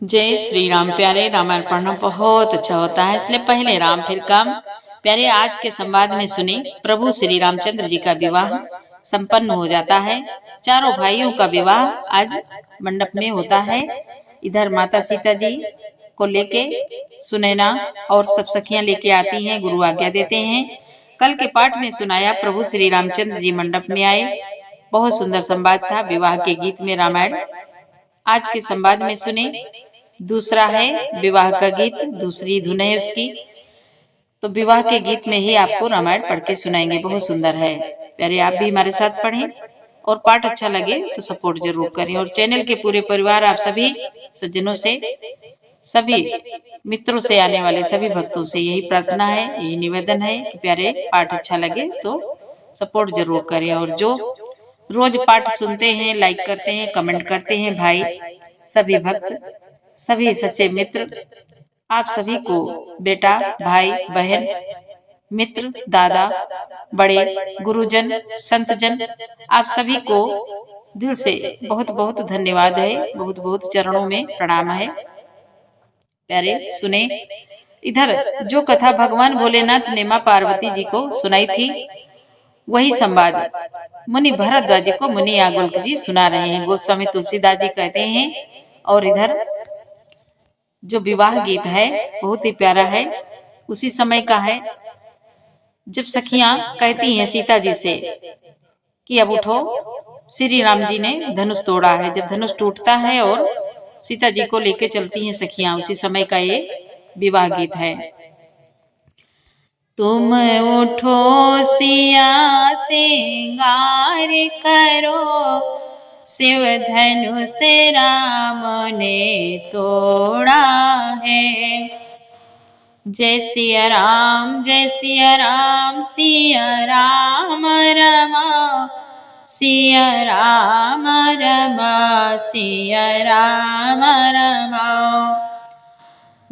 जय श्री राम। प्यारे, रामायण पढ़ना बहुत अच्छा होता है, इसलिए पहले राम फिर काम। प्यारे, आज के संवाद में सुने प्रभु श्री रामचंद्र जी का विवाह संपन्न हो जाता है। चारों भाइयों का विवाह आज मंडप में होता है। इधर माता सीता जी को लेके सुनैना और सब सखियां लेके आती हैं, गुरु आज्ञा देते हैं। कल के पाठ में सुनाया प्रभु श्री रामचंद्र जी मंडप में आए। बहुत सुंदर संवाद था विवाह के गीत में रामायण। आज के संवाद में सुने। दूसरा है विवाह का गीत, दूसरी धुन है उसकी। तो विवाह के गीत में ही आपको रामायण पढ़ के सुनाएंगे, बहुत सुंदर है। प्यारे, आप भी हमारे साथ पढ़ें और पाठ अच्छा लगे तो सपोर्ट जरूर करें। और चैनल के पूरे परिवार, आप सभी सज्जनों से, सभी मित्रों से, आने वाले सभी भक्तों से यही प्रार्थना है, यही निवेदन है कि प्यारे पाठ अच्छा लगे तो सपोर्ट जरूर करें। और जो रोज पाठ सुनते हैं, लाइक करते हैं, कमेंट करते हैं, भाई सभी भक्त, सभी सच्चे मित्र, आप सभी को बेटा, भाई, बहन, मित्र, दादा, बड़े, गुरुजन, संतजन, आप सभी को दिल से बहुत बहुत धन्यवाद है, बहुत बहुत चरणों में प्रणाम है। प्यारे सुने। इधर जो कथा भगवान भोलेनाथ ने मां पार्वती जी को सुनाई थी, वही संवाद मुनि भरद्वाज जी को मुनि याज्ञवल्क्य जी सुना रहे हैं। गोस्वामी तुलसीदास जी कहते हैं। और इधर जो विवाह गीत है बहुत ही प्यारा है, उसी समय का है जब सखियां कहती हैं सीता जी से कि अब उठो, श्री राम जी ने धनुष तोड़ा है। जब धनुष टूटता है और सीता जी को लेके चलती हैं सखियां, उसी समय का ये विवाह गीत है। तुम उठो सिया सिंगार करो, शिव धनुष राम ने तोड़ा है। जय सिया राम, जय सिया राम, सिया राम रमा, सिया राम रमा, सिया राम रमा।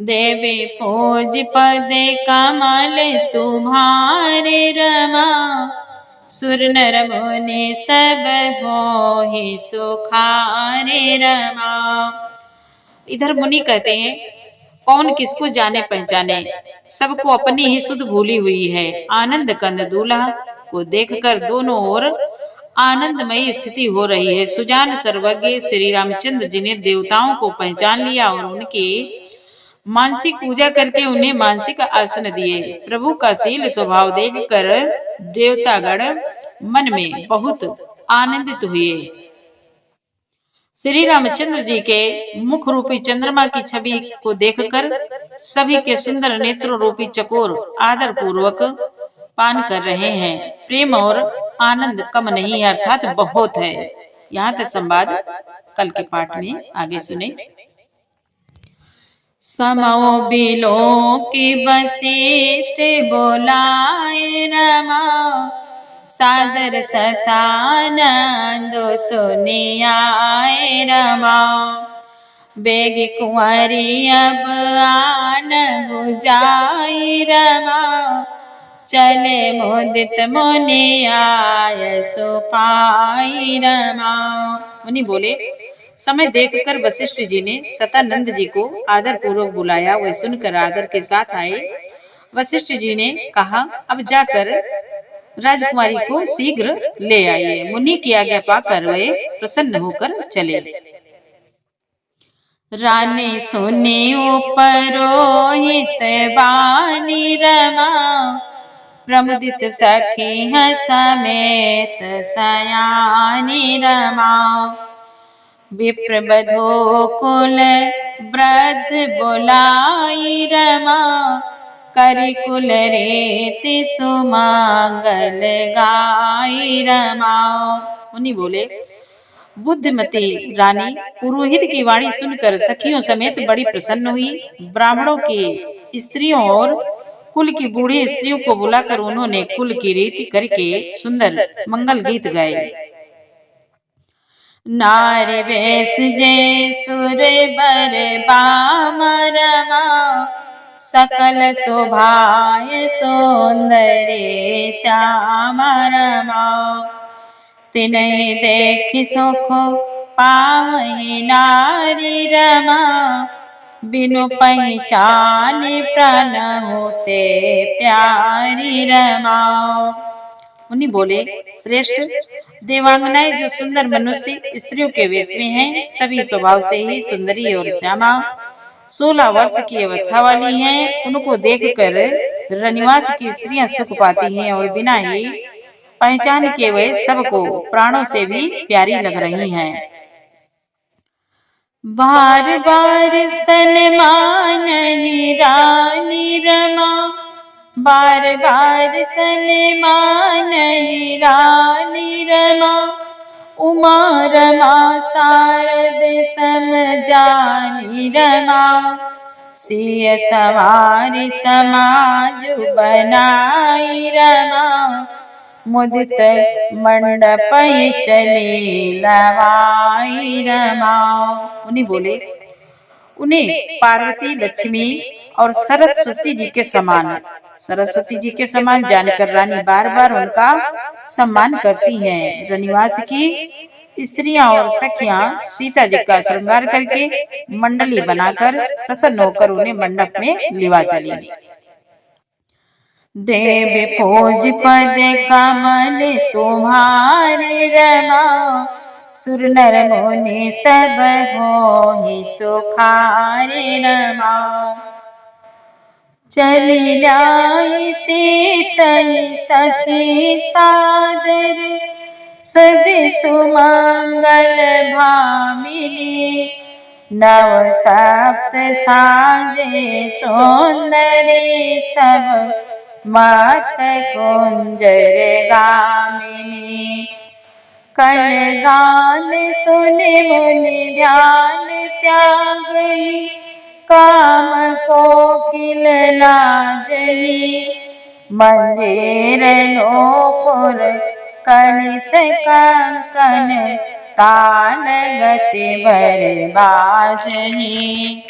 देवी पूज पद कमल तुम्हारे रमा, सुर नर मुनि सब होहि सुखारे रमा। इधर मुनि कहते हैं, कौन किसको जाने पहचाने, सबको अपनी ही सुध भूली हुई है। आनंद कंद दूल्हा को देखकर दोनों ओर आनंदमयी स्थिति हो रही है। सुजान सर्वज्ञ श्री रामचंद्र जी ने देवताओं को पहचान लिया और उनकी मानसिक पूजा करके उन्हें मानसिक आसन दिए। प्रभु का शील स्वभाव देखकर देवतागण मन में बहुत आनंदित हुए। श्री रामचंद्र जी के मुख रूपी चंद्रमा की छवि को देखकर सभी के सुंदर नेत्र रूपी चकोर आदर पूर्वक पान कर रहे हैं। प्रेम और आनंद कम नहीं है, अर्थात बहुत है। यहाँ तक संवाद कल के पाठ में आगे सुने। समो बिलो की वशिष्ठ बोलाए रमा, सादर सतानंद सुनियाए रमा। बेग कुंवरी अब आन बुझाई रमा, चले मोदित मुनि आय सुपाई रमा। मुनि बोले, समय देखकर वशिष्ठ जी ने सतानंद जी को आदर पूर्वक बुलाया। वह सुनकर आदर के साथ आए। वशिष्ठ जी ने कहा, अब जाकर राजकुमारी को शीघ्र ले आइए। मुनि की आज्ञा पाकर वे प्रसन्न होकर चले। रानी सुनी उपरोहित बानी रमा, प्रमुदित सखी समेत सयानी रमा। विप्र बधो कुल वृद्ध बुलाई रमा, करि कुल रीति सुमांगल गाई रमा। मुनि बोले, बुद्धिमती रानी पुरोहित की वाणी सुनकर सखियों समेत बड़ी प्रसन्न हुई। ब्राह्मणों की स्त्रियों और कुल की बूढ़ी स्त्रियों को बुलाकर उन्होंने कुल की रीति करके सुंदर मंगल गीत गाए। नारी वेश जय सुर बर बाम रमा, सकल शोभाय सौंदर्य श्याम रमा। तिन्हि देखि सुख पावहि नारी रमा, बिनु पहचान प्राण होते प्यारी रमा। मुनि बोले, श्रेष्ठ, देवांगनाएं जो सुंदर मनुष्य स्त्रियों के वेश में हैं, सभी स्वभाव से ही सुंदरी और श्यामा 16 वर्ष की अवस्था वाली हैं। उनको देखकर रनिवास की स्त्रियां सुख पाती हैं और बिना ही पहचान के वे सबको प्राणों से भी प्यारी लग रही हैं। बार बार सन्मान रानी रमा, बार बार सन्मान रानी रमा, उमा रमा शारद समझानी रमा, सिय सवारी समाज बनाई रमा, मुदित मंडप चली लवाई रमा। उन्हीं बोले, उन्हें पार्वती, लक्ष्मी और सरस्वती जी के समान जानकर रानी बार बार उनका सम्मान करती हैं। रनिवास की स्त्रियां और सखियां सीता जी का श्रृंगार करके मंडली बनाकर प्रसन्न होकर उन्हें मंडप में लिवा चली। देव फौज पद कमल तुम्हारे रमा, सुर नर मुनि सब होहि सुखारे रमा, चली लाई सीतई सखी सादर, सज सुमंगल भामिनी, नव सप्त साजे सुंदरी सब, मात कुंजर गामिनी, कल गान सुनि मुनि ध्यान त्यागही, काम कोकिल लाजही, मंजीर नूपुर कणित कंकन, तान गति भर बाजही,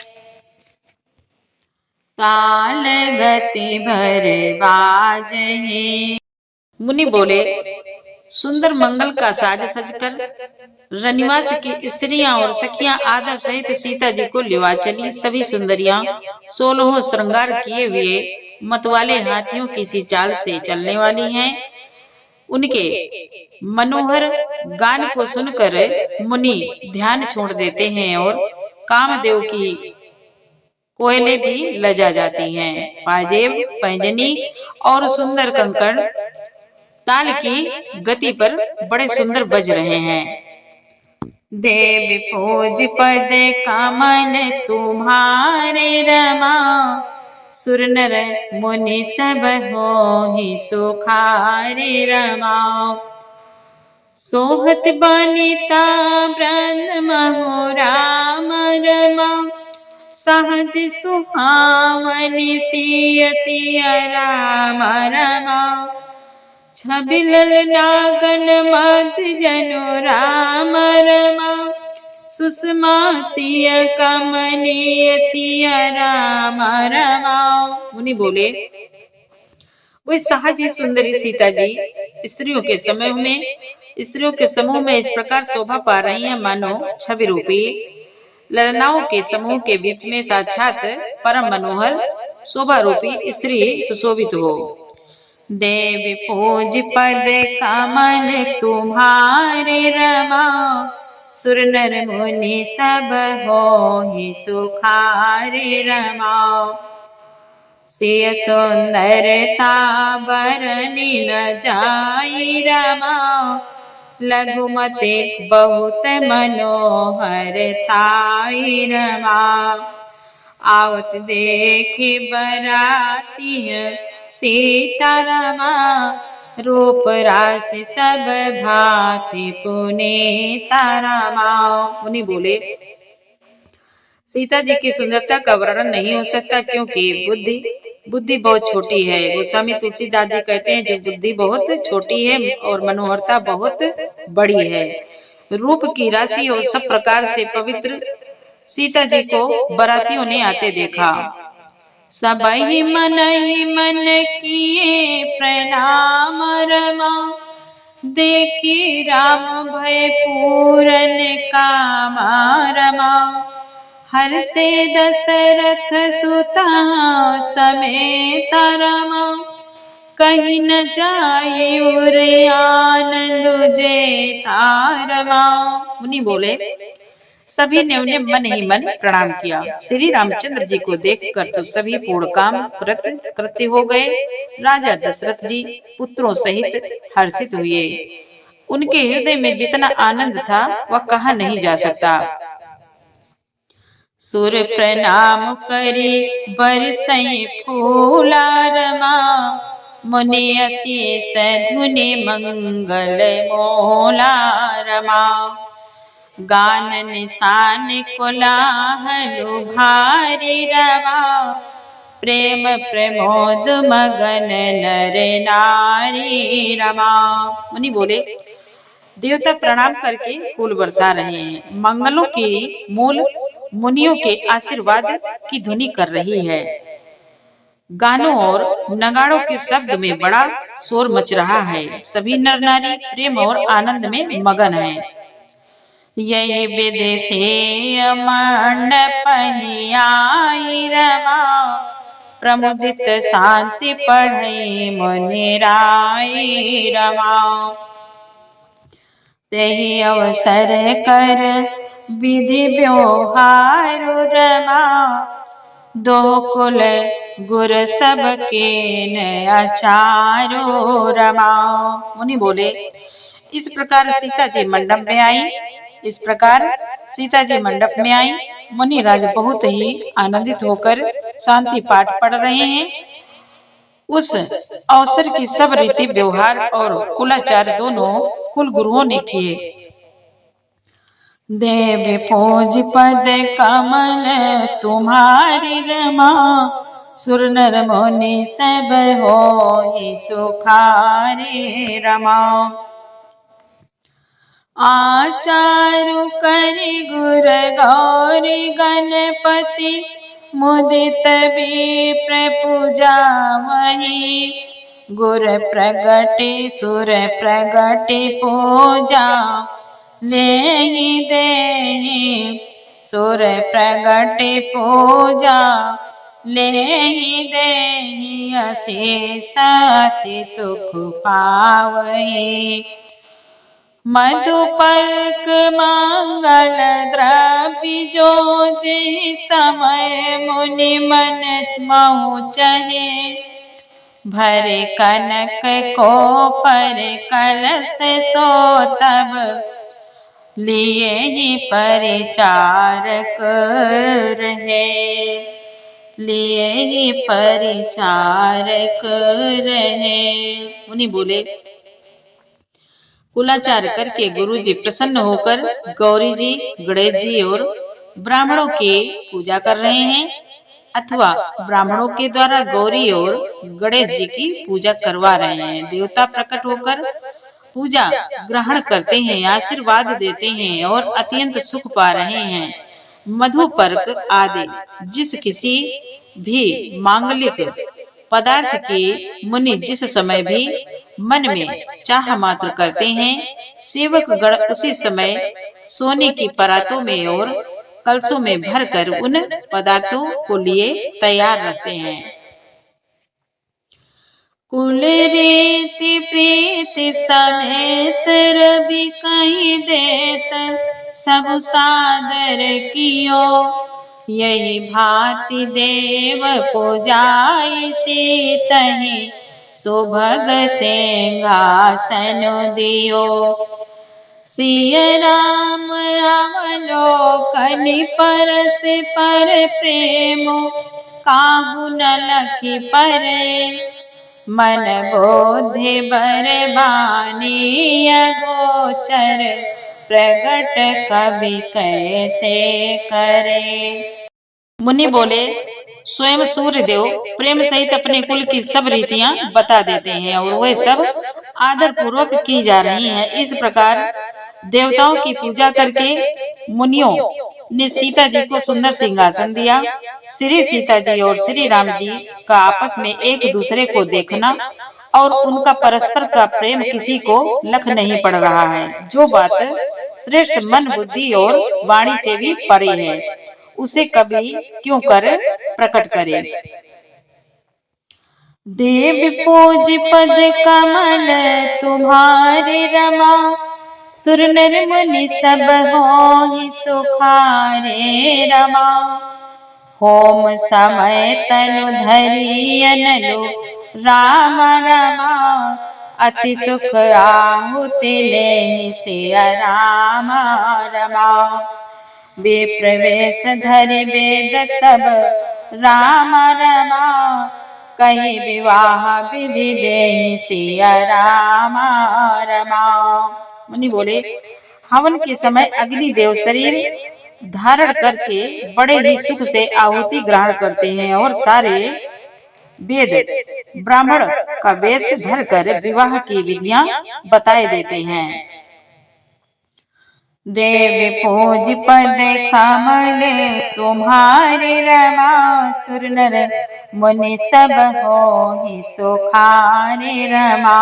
ताल गति भर बाजही। मुनि बोले, सुंदर मंगल का साज सजकर रनिवास की स्त्रियां और सखियां आदर सहित सीता जी को लिवा चली। सभी सुंदरियां 16 श्रृंगार किए हुए मतवाले हाथियों की सी चाल से चलने वाली हैं। उनके मनोहर गान को सुनकर मुनि ध्यान छोड़ देते हैं और कामदेव की कोयले भी लजा जाती हैं। पाजेब, पैंजनी और सुंदर कंकड़ ताल की गति पर बड़े सुंदर बज रहे हैं। देव फौज पद कमल तुम्हारे रमा, सुर नर मुनि सब होहि सुखारे रमा, सोहत बनिता ब्रह्म राम रमा, सहज सुहावनि सिय सिय राम रमा, छबिलल नागन मद जनु राम रमा, सुषमातिय कमनीय सिय राम रमा। मुनि बोले, वे सहज ही सुंदरी सीता जी स्त्रियों के समूह में इस प्रकार शोभा पा रही हैं, मानो छवि रूपी ललनाओं के समूह के बीच में साक्षात परम मनोहर शोभा रूपी स्त्री सुशोभित हो। देव फौज पद कमल तुम्हारे रमा, सुर नर मुनि सब होहि सुखारे रमा, सिय सुंदरता बरनि न जाई रमा, लघुमते बहुत मनोहर ताई रमा, आवत देखि बराती सीता रमा, रूप रास सब भांति पुनीता रमा। मुनि बोले, सीता जी की सुंदरता का वर्णन नहीं हो सकता, क्योंकि बुद्धि बहुत छोटी है। गोस्वामी तुलसीदास जी कहते हैं, जो बुद्धि बहुत छोटी है और मनोहरता बहुत बड़ी है। रूप की राशि और सब प्रकार से पवित्र सीता जी को बरातियों ने आते देखा। सबहि मन किए प्रणाम रमा, देखी राम भय पूरन कामा रमा, हर से दशरथ सुता समेत रमा, कहीं न जाए उर आनंद जेता रमा। मुनि बोले, सभी ने उन्हें मन ही मन प्रणाम किया। श्री रामचंद्र जी को देखकर तो सभी पूर्ण काम कृत्य हो गए। राजा दशरथ जी पुत्रों सहित हर्षित हुए। उनके हृदय में जितना आनंद था वह कहा नहीं जा सकता। सुर प्रणाम करी बरसई फूला रमा, मुनि अशीष धुनि मंगल मोला रमा, गान निशान कोलाहल भारी रवा, प्रेम प्रमोद मगन नर नारी रमा। मुनि बोले, देवता प्रणाम करके फूल बरसा रहे हैं। मंगलों की मूल मुनियों के आशीर्वाद की ध्वनि कर रही है। गानों और नगाड़ों के शब्द में बड़ा शोर मच रहा है। सभी नर नारी प्रेम और आनंद में मगन हैं। यही विदेशी मंडप आई रमा, प्रमुदित शांति पढ़ई मुनि राई रमा, तेहि अवसर कर विधि व्यवहार रमा, दो कुल गुर सबके आचारो रमा। मुनि बोले, इस प्रकार सीता जी मंडप में आई। इस प्रकार सीता जी मंडप में आई। मुनि राज बहुत ही आनंदित होकर शांति पाठ पढ़ रहे हैं। उस अवसर की सब रीति व्यवहार और कुलाचार दोनों कुल गुरुओं ने किए। देव पोज पद कमल तुम्हारी रमा, सुर नर मुनि सब होई सुखारी रमा, आचारु करि गुर गौरी गणपति, मुदित विप्र पूजा वही, गुर प्रगटे सुर प्रगटे पूजा, लेहि देहि सुर प्रगटे पूजा, लेहि देहि अशेष अति सुख पावहि, मधुपर्क मंगल द्रव्य जो जे समय मुनि मन महु चहे, भरे कनक को पर कलश सो तब, लिए ही परिचारक रहे, लिए ही परिचारक रहे। मुनि बोले, कुलाचार करके गुरु जी प्रसन्न होकर गौरी जी, गणेश जी और ब्राह्मणों की पूजा कर रहे हैं, अथवा ब्राह्मणों के द्वारा गौरी और गणेश जी की पूजा करवा रहे हैं। देवता प्रकट होकर पूजा ग्रहण करते हैं, आशीर्वाद देते हैं और अत्यंत सुख पा रहे हैं। मधुपर्क आदि जिस किसी भी मांगलिक पदार्थ की मुनि जिस समय भी मन में चाह मात्र करते हैं, सेवक गण उसी समय सोने की परातों में और कलशों में भरकर उन पदार्थों को लिए तैयार रहते हैं। कुल रीति प्रीति समेत रवि कहीं देत, सब सादर कियो, यही भांति देव पूजाई सीतहि, सुभग सिंहासन दियो, सिय राम अवलोकन परस पर प्रेम, काहू न लखी परे, मन बोधि बरबानी अगोचर, प्रगट कवि कैसे करे। मुनि बोले, स्वयं सूर्य देव प्रेम सहित अपने कुल की सब रीतियां बता देते हैं और वे सब आदर पूर्वक की जा रही हैं। इस प्रकार देवताओं की पूजा करके मुनियों ने सीता जी को सुंदर सिंहासन दिया। श्री सीता जी और श्री राम जी का आपस में एक दूसरे को देखना और उनका परस्पर का प्रेम किसी को लख नहीं पड़ रहा है। जो बात श्रेष्ठ मन बुद्धि और वाणी से भी परे है, उसे कभी क्यों कर प्रकट करे। देव पूज पद कमल तुम्हारे रमा, सुर नर मुनि सब होहि सुखारे रमा। होम समय तनु धरि अनलो राम रमा, अति सुख आहुति लेहि सिया राम रमा। वे प्रवेश धरि वेद सब राम रमा, कही विवाह विधि देहि सिया राम रमा। मुनि बोले, हवन के समय अग्निदेव शरीर धारण करके बड़े ही सुख से आहुति ग्रहण करते हैं और सारे वेद ब्राह्मण का वेश धर कर विवाह की विधियां बताए देते हैं। देव पूज पद कमल तुम्हारे रमा, सुर नर मुनि सब होहि सुखारे रमा।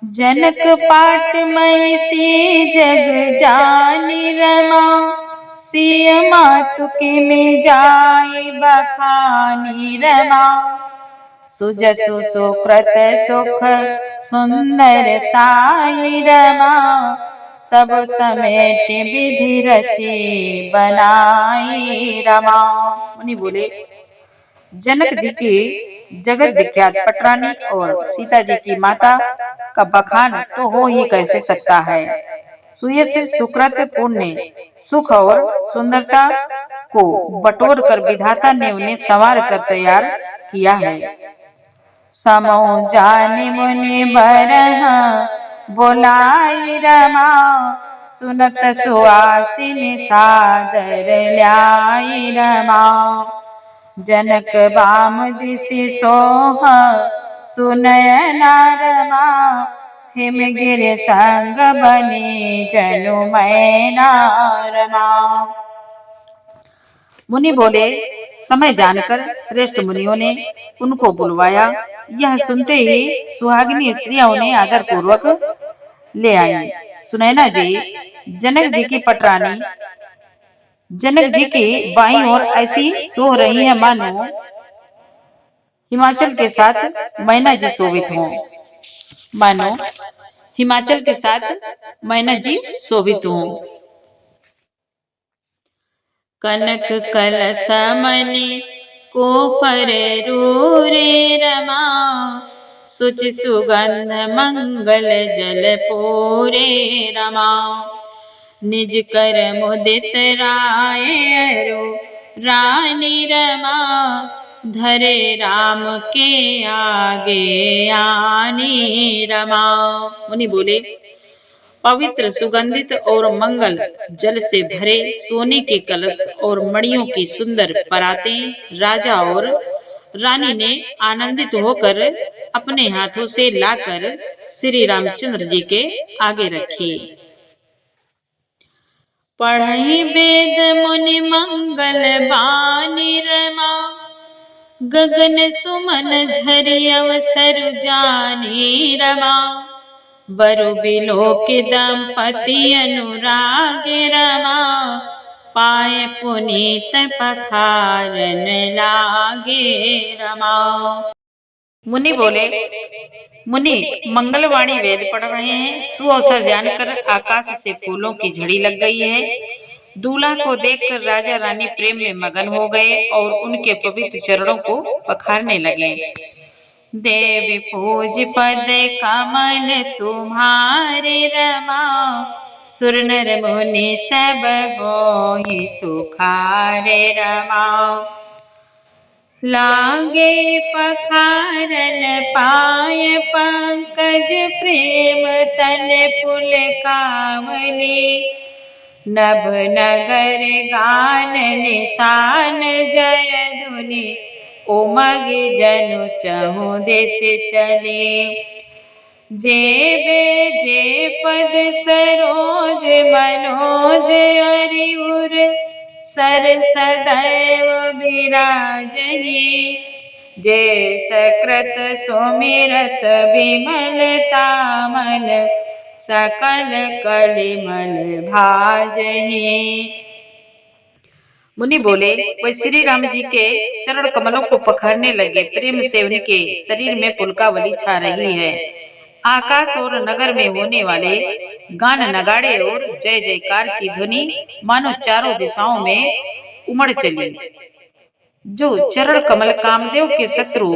जनक पाट महिषी जग जानी रमा, सिय मातु के में जाई बखानी रमा। सुजसु सुकृत सुख सुंदरताई रमा, सब समेट विधि रची बनाई रमा। मुनि बोले, जनक जी की जगत विख्यात पटरानी और सीता जी की माता का बखान तो हो ही कैसे सकता है। सुयस सुकृत पुण्य सुख और सुंदरता को बटोर कर विधाता ने उन्हें संवार कर तैयार किया है। समो जानि मुनि बरहा बोलाई रमा, सुनत सुआसिनी सादर ल्याई रमा। जनक बाम दिशि सोह सुनयना रमा, हिमगिर संग बनी जनु मैना रमा। मुनि बोले, समय जानकर श्रेष्ठ मुनियों ने उनको बुलवाया। यह सुनते ही सुहागिनी स्त्रियां उन्हें आदर पूर्वक ले आई। सुनैना जी जनक जी की पटरानी जनक जी की बाईं ओर ऐसी सो रही है मानो हिमाचल के साथ मैना जी शोभित हों। मानो हिमाचल के साथ मैना जी शोभित हों। कनक कलश मणि को पर रे रमा, सुचि सुगंध मंगल जल पूरे रमा। निज कर मुदित राय अरु रानी रमा, धरे राम के आगे आनी रमा। मुनि बोले, पवित्र सुगंधित और मंगल जल से भरे सोने के कलश और मणियों की सुंदर परातें राजा और रानी ने आनंदित होकर अपने हाथों से लाकर श्री रामचंद्र जी के आगे रखी। पढ़हि वेद मुनि मंगल बानी रमा, गगन सुमन झरि अवसर जानी रमा। बरु बिलोक दंपति अनुराग रमा, पाए पुनीत पखारन लागे रमा। मुनि बोले, मुनि मंगलवाणी वेद पढ़ रहे हैं। सुअवसर जानकर आकाश से फूलों की झड़ी लग गई है। दूल्हा को देखकर राजा रानी प्रेम में मगन हो गए और उनके पवित्र चरणों को पखारने लगे। देव पूज पद कमल तुम्हारे रमा, सुर नर मुनि सब होहि सुखारे रमा। लागे पखारन पाय पंकज प्रेम तन पुल कामली। नभ नगर गान निशान जय धुनि, उमग जनु चहु देश चले। जेबे जे पद सरोज मनोज अरिउर, सर सदैव विराजहि। जे सकृत सुमिरत विमलता मन सकल कलिमल भाजहि। मुनि बोले, वह श्री राम जी के चरण कमलों को पकड़ने लगे। प्रेम से उनके शरीर में पुलकावली छा रही है। आकाश और नगर में होने वाले गान नगाड़े और जय जयकार की ध्वनि मानो चारों दिशाओं में उमड़ चली। जो चरण कमल कामदेव के शत्रु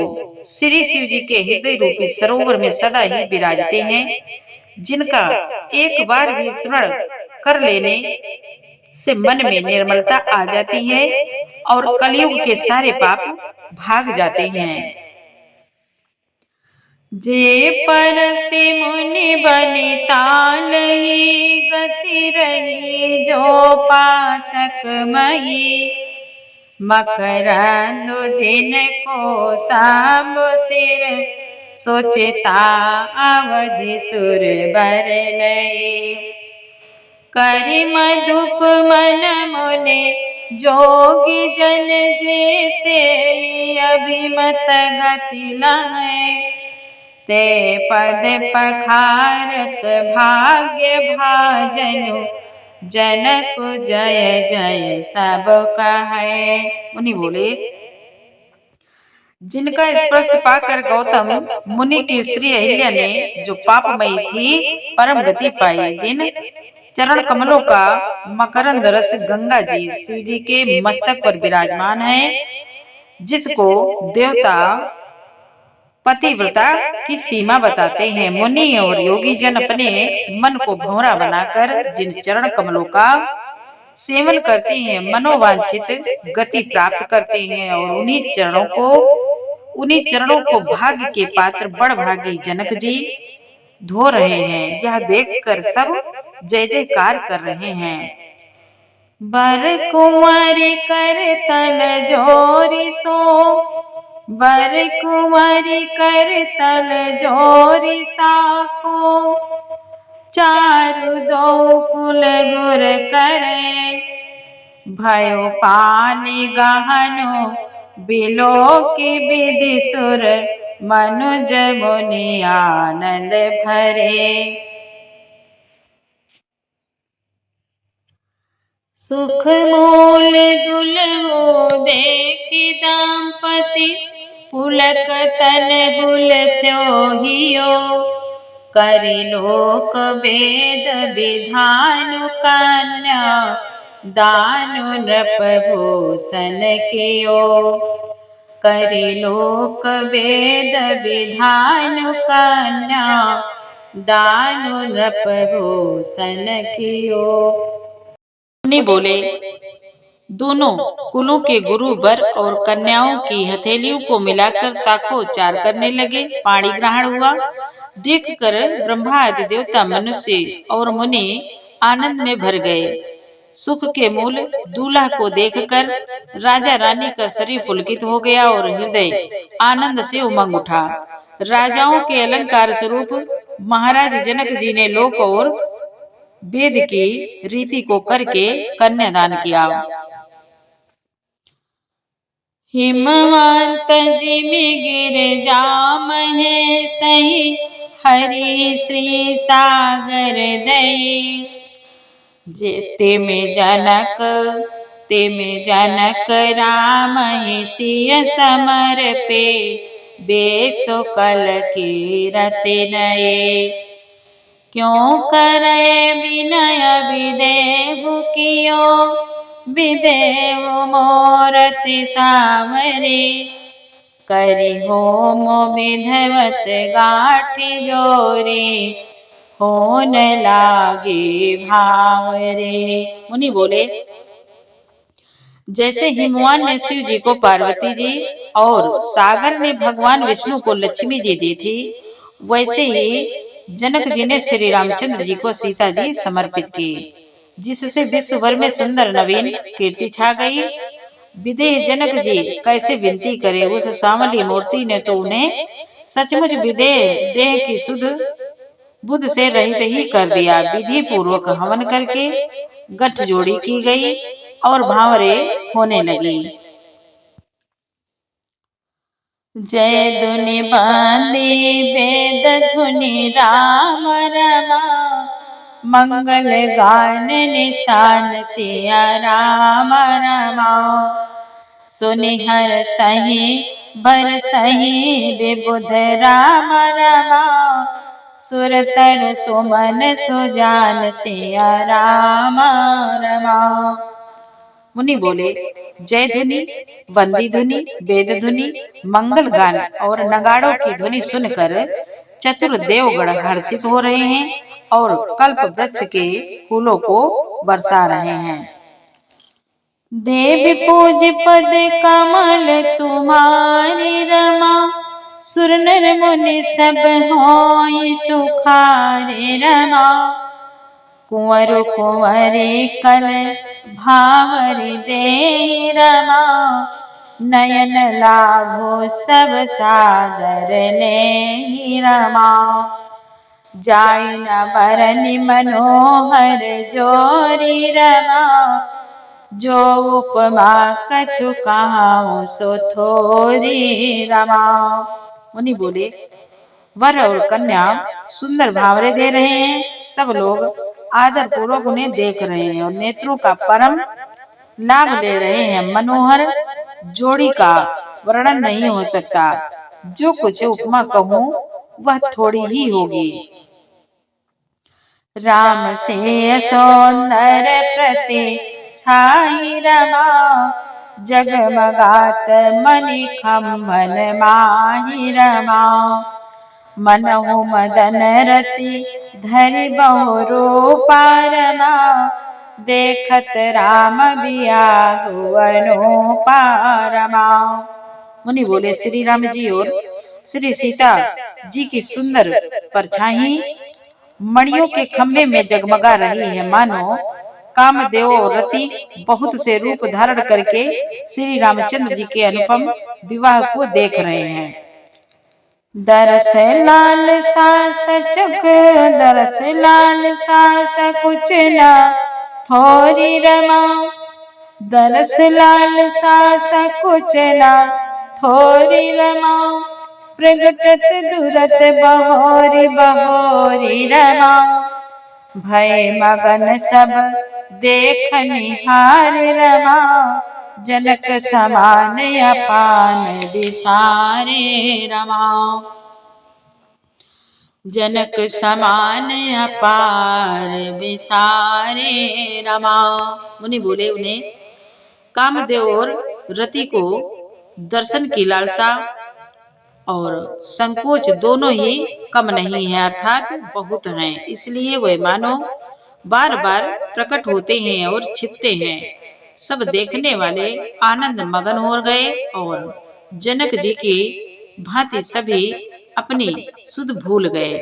श्री शिव जी के हृदय रूपी सरोवर में सदा ही विराजते हैं, जिनका एक बार भी स्मरण कर लेने से मन में निर्मलता आ जाती है और कलयुग के सारे पाप भाग जाते हैं। जे पर से मुनि बनि तालहि, गति रही जो पातक मही। मकरंद जिनको सब सिर, सोचता अवधि सुर बर नहीं। करि मधुप मन मुनि जोगी जन, जैसे अभिमत गति लहै। ते पद पखारत भाग्य भाजनु, जनक जय जय सब कहे। मुनि बोले, जिनका स्पर्श पाकर गौतम मुनि की स्त्री अहिल्या ने जो पापमयी थी परम गति पाई, जिन चरण कमलों का मकरंद रस गंगा जी शिव जी के मस्तक पर विराजमान है, जिसको देवता पतिव्रता की सीमा बताते हैं। मुनि और योगी जन अपने मन को भंवरा बनाकर जिन चरण कमलों का सेवन करते हैं, मनोवांछित गति प्राप्त करते हैं और उन्हीं चरणों को भाग्य के पात्र बड़भागी जनक जी धो रहे हैं। यह देखकर सब जय जयकार कर रहे हैं। बर कुंवरी कर तल जोरी सो, बर कुंवरी कर तल जोरी साखो। चारु दो कुल गुर करे, भयो पानी गहनो बिलो की विधि सुर। मनुज मुनि आनंद भरे, सुख मूल दुलहो देखि दाम्पति। पुलक तन हुल स्योहियो, करि लोक वेद विधान कन्या। दानु नृप भूषण कियो, करि लोक वेद विधान कन्या। दानु नृप भूषण कियो। मुनि बोले, दोनों कुलों के गुरु वर और कन्याओं की हथेलियों को मिलाकर शाखोच्चार करने लगे। पाणी ग्रहण हुआ। देखकर ब्रह्मा आदि देवता, मनुष्य और मुनि आनंद में भर गए। सुख के मूल दूल्हा को देखकर राजा रानी का शरीर पुलकित हो गया और हृदय आनंद से उमंग उठा। राजाओं के अलंकार स्वरूप महाराज जनक जी ने लोक और वेद की रीति को करके कन्यादान किया। हिमवंत जिमि गिर जामहि, सही हरि श्री सागर दई। तेमे जनक राम सिय समर्पे, बेसो कल की रति नये। क्यों करे विनय विदेहु कियो, विदेव मोरति सामरे। करि होम विधवत गाठी जोरी, होन लागे भावरे। मुनि बोले, जैसे हिमवान ने शिव जी को पार्वती जी और सागर ने भगवान विष्णु को लक्ष्मी जी दी थी, वैसे ही जनक जी ने श्री रामचंद्र जी को सीता जी समर्पित की, जिससे विश्व भर में सुंदर नवीन कीर्ति छा गई। विदेह जनक जी कैसे विनती करे, उस सामली मूर्ति ने तो उन्हें सचमुच विदेह देह की शुद्ध बुद्ध से रहित ही कर दिया। विधि पूर्वक हवन करके गठजोड़ी की गई और भांवरे होने लगी। जय धुनि बांधी वेद धुनि राम रमा, मंगल गान निशान सिया राम रमा। सुनि हर सही बर सही विबुध राम रमा, सुर तरु सुमन सुजान सिया राम रमा। मुनि बोले, जय धुनि, वंदी धुनि, वेद धुनि, मंगल गान और नगाड़ों की ध्वनि सुनकर चतुर देवगण हर्षित हो रहे हैं और कल्प वृक्ष के फूलों को बरसा रहे हैं। देव पूज पद कमल तुम्हारी रमा, सुर नर मुनि सब होई सुखारे रमा। कुंवर कुंवरी कल भावरी दे रमा, नयन लाभो सब सादर ले रमा। जाय न बरनि मनोहर जोरी रमा, जो उपमा कछु कहाऊं सो थोरी रमा। मुनि बोले, वर और कन्या सुंदर भावरे दे रहे हैं। सब लोग आदर पूर्वक उन्हें देख रहे हैं और नेत्रों का परम लाभ ले रहे हैं। मनोहर जोड़ी का वर्णन नहीं हो सकता। जो कुछ उपमा कहूँ वह थोड़ी ही होगी। राम से सौंदर प्रति छाई रमा, जगमगात मणि खंभन माही रमा। मनहु मदन रति धरि बहु रूपा रमा, देखत राम बियाहु अनूपा रमा। मुनि बोले, श्री राम जी और श्री सीता जी की सुंदर परछाई मणियों के खंभे में जगमगा रही है। मानो कामदेव और रति बहुत से रूप धारण करके श्री रामचंद्र जी के अनुपम विवाह को देख रहे हैं। दरस लाल सास चुक दरस लाल सास कुछ न थोरी रमा, दरस लाल सास कुछ न थोरी रमा। प्रगटत दुरत बहोरी बहोरी रमा, भय मगन सब देख निहार रमा। जनक समान अपान विसारे रमा, जनक समान अपार विसारे रमा। मुनि बोले, उन्हें कामदेव और रति को दर्शन की लालसा और संकोच दोनों ही कम नहीं है, अर्थात बहुत हैं। इसलिए वे मानो बार बार प्रकट होते हैं और छिपते हैं। सब देखने वाले आनंद मगन हो गए और जनक जी की भांति सभी अपनी सुध भूल गए।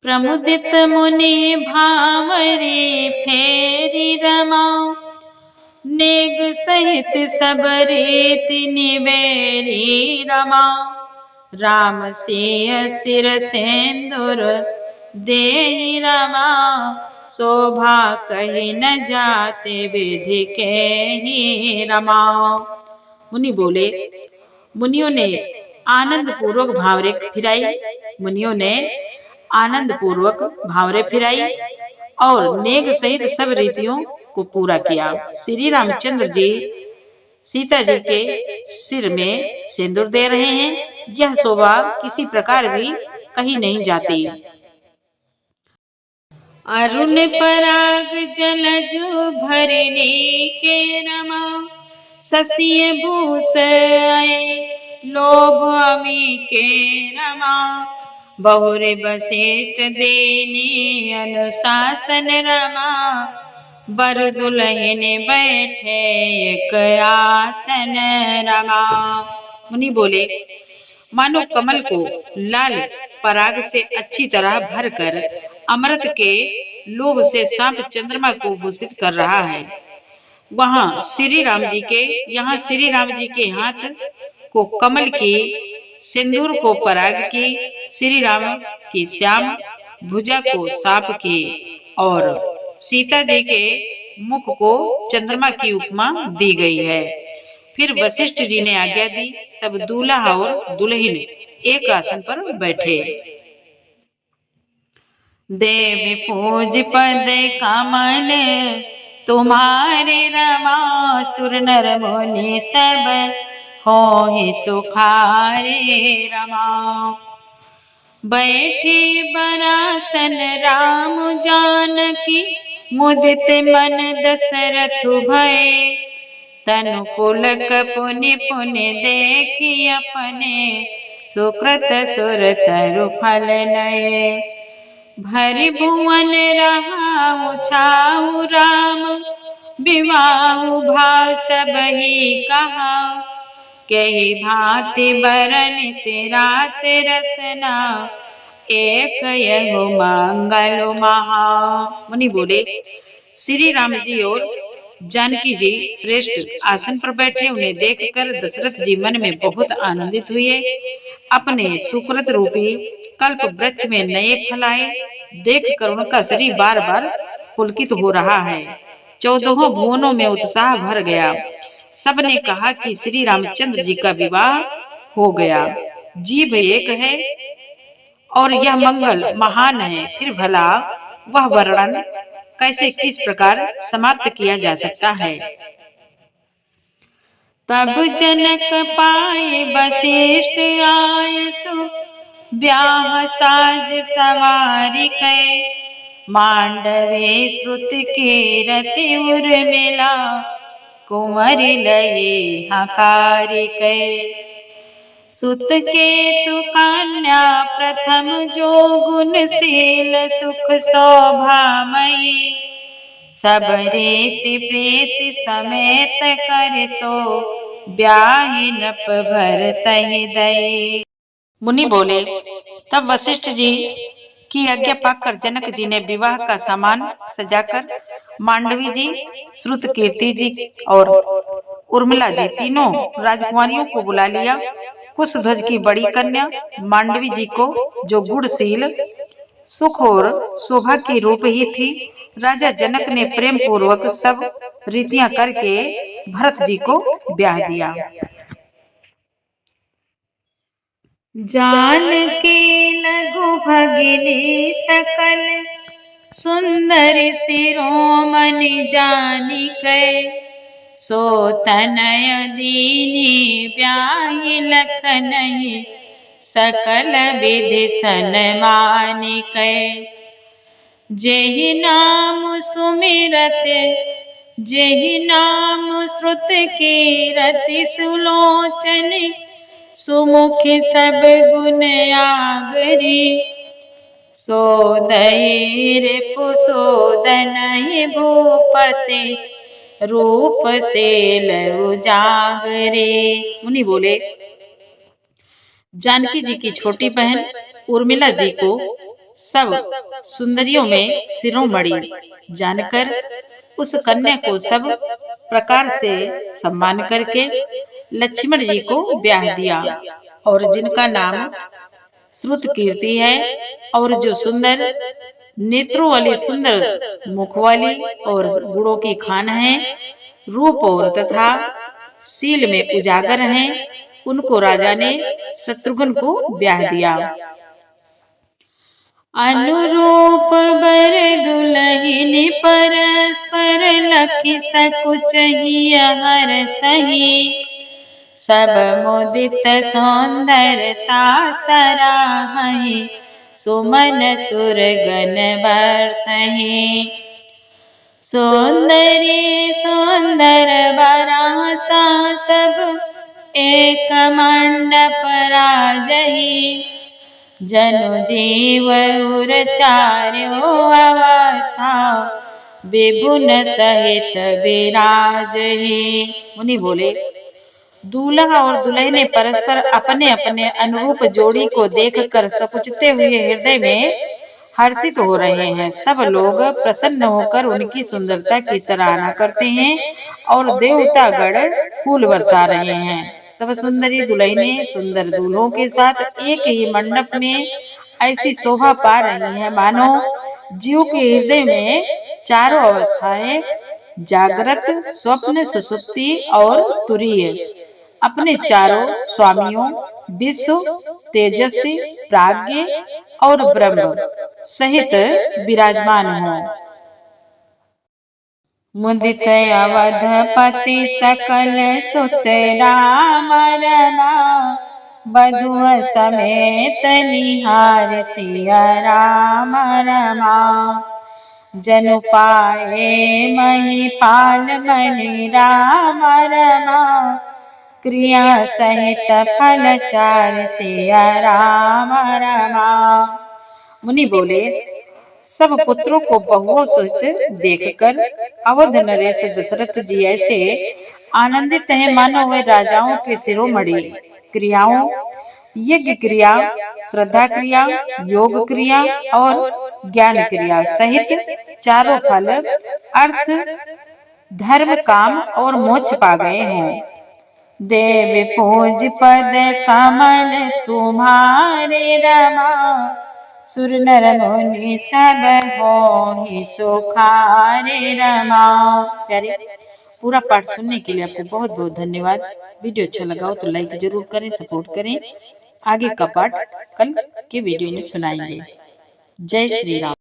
प्रमुदित मुनि भावरे फेरी रमा, नेग सहित सब रीति निबेरी रमा। राम सिंह सिर सिंदूर देहि रमा, शोभा कही न जाते विधि के ही रमा। मुनि बोले, मुनियों ने आनंद पूर्वक भावरे फिराई, मुनियों ने आनंद पूर्वक भावरे फिराई और नेग सहित सब रीतियों को पूरा किया। श्री रामचंद्र जी सीता जी के सिर में सिंदूर दे रहे हैं। यह शोभा किसी प्रकार भी कहीं नहीं जाती। अरुण पराग जलजो भरने के रमा, ससिय भूष लोभ अमी के रमा। बहुरे वशिष्ठ देने अनुशासन रमा, बर दुल्हन बैठे एक आसन रमा। मुनि बोले, मानो कमल को लाल पराग से अच्छी तरह भरकर अमृत के लोभ से सांप चंद्रमा को भूषित कर रहा है। वहाँ श्री राम जी के हाथ को कमल की, सिंदूर को पराग की, श्री राम की श्याम भुजा को सांप की और सीता जी के मुख को चंद्रमा की उपमा दी गई है। फिर वशिष्ठ जी ने आज्ञा दी। तब दूल्हा और दुल्हन एक आसन पर बैठे। देव पूज पद कमल तुम्हारे रमा, सुर नर मुनि सब होहि सुखारे रमा। बैठे बरासन राम जानकी, मुदित मन दशरथ भय। तनु पुलक पुनि पुनि देखी अपने, सुकृत सुर तरु फल नये। भरि भुवन रहाउ छाउ राम, विवाहु भाव सब ही कहा। कही भांति बरन से रात रसना, एक यह मंगल महा। मुनि बोले, श्री राम जी और जानकी जी श्रेष्ठ आसन पर बैठे। उन्हें देखकर दशरथ जी मन में बहुत आनंदित हुए। अपने सुकृत रूपी कल्प वृक्ष में नए फल आए देखकर उनका शरीर बार बार पुलकित हो रहा है। 14 भुवनों में उत्साह भर गया। सबने कहा कि श्री रामचंद्र जी का विवाह हो गया। जीव एक है और यह मंगल महान है। फिर भला वह वर्णन कैसे किस प्रकार समाप्त किया जा सकता है। तब जनक पाए वशिष्ठ आय सो, ब्याह साज सवारी कै। मांडवे श्रुत के रति उर्मिला, कुंवरी लये हकारी कै। सुत केतु कन्या प्रथम जो गुणशील, सुख शोभामयी। सब रीति प्रीति समेत कर सो, ब्याहि नप भरतहि दई। मुनि बोले, तब वशिष्ठ जी की आज्ञा पाकर जनक जी ने विवाह का सामान सजाकर मांडवी जी, श्रुत कीर्ति जी और उर्मिला जी तीनों राजकुमारियों को बुला लिया। कुशध्वज की बड़ी कन्या मांडवी जी को, जो गुणशील सुख और शोभा की रूप ही थी, राजा जनक ने प्रेम पूर्वक सब रीतियां करके भरत जी को ब्याह दिया। जानकी लघु भगिनी सकल, सुंदर शिरोमणि जानी कै। सो तनय दीनी ब्याहि लखनहि, सकल विधि सन्मानि कै। जेहि नाम सुमिरत, जेहि नाम श्रुत कीरति सुलोचन। सुमुखी सब गुण आगरी, सोदई रिपुसोदनहि भूपति। रूप सेल उजागरे। मुनि बोले, जानकी जी की छोटी बहन उर्मिला जी को सब सुंदरियों में शिरोमणि जानकर उस कन्या को सब प्रकार से सम्मान करके लक्ष्मण जी को ब्याह दिया। और जिनका नाम श्रुत कीर्ति है और जो सुंदर नेत्रों वाली, सुंदर मुख वाली और गुणों की खान है, रूप और तथा शील में उजागर हैं, उनको राजा ने शत्रुघ्न को ब्याह दिया। अनुरूप बर दुलहिनी परस्पर, लखि सकुचहि हर सही। सब मुदित सौंदर्यता सराहहि, सुमन सुरगन बरसहि। सौंदर्य सौंदर बरासा, सब एक मंडप राजहि। जनु जीव उर चार्यो अवस्था, विभुन सहित विराजहि। मुनि बोले, दूल्हा और दुल्हन परस्पर अपने अपने अनुरूप जोड़ी को देखकर सकुचते हुए हृदय में हर्षित हो रहे हैं। सब लोग प्रसन्न होकर उनकी सुंदरता की सराहना करते हैं और देवतागण फूल बरसा रहे हैं। सब सुंदरी दुल्हनें सुंदर दूल्हों के साथ एक ही मंडप में ऐसी शोभा पा रही हैं, मानो जीव के हृदय में चारों अवस्थाएं जागृत, स्वप्न, सुषुप्ति और तुरीय अपने चारों स्वामियों विश्व, तेजस्वी, प्राज्ञ और ब्रह्म सहित विराजमान हो। मुदित अवधपति सकल सुत राम रमा, बधु समेत निहार सिया राम रमा। जनु पाए महिपाल मणि राम रमा, क्रिया सहित फल चार सिया राम रमा। मुनि बोले, सब पुत्रों को बहुओं सहित देखकर अवध नरेश दशरथ जी ऐसे आनंदित हैं मानो वे राजाओं के शिरोमणि। क्रियाओं, यज्ञ क्रिया, श्रद्धा क्रिया, योग क्रिया और ज्ञान क्रिया सहित चारों फल अर्थ, धर्म, काम और मोक्ष पा गए हैं। देव पूज पद कमल तुम्हारे रमा, सुर नर मुनि सब होहि सुखारे रमा। प्यारे, पूरा पाठ सुनने के लिए आपको बहुत बहुत धन्यवाद। वीडियो अच्छा लगा हो तो लाइक जरूर करें, सपोर्ट करें। आगे का पाठ कल के वीडियो में सुनाएंगे। जय श्री राम।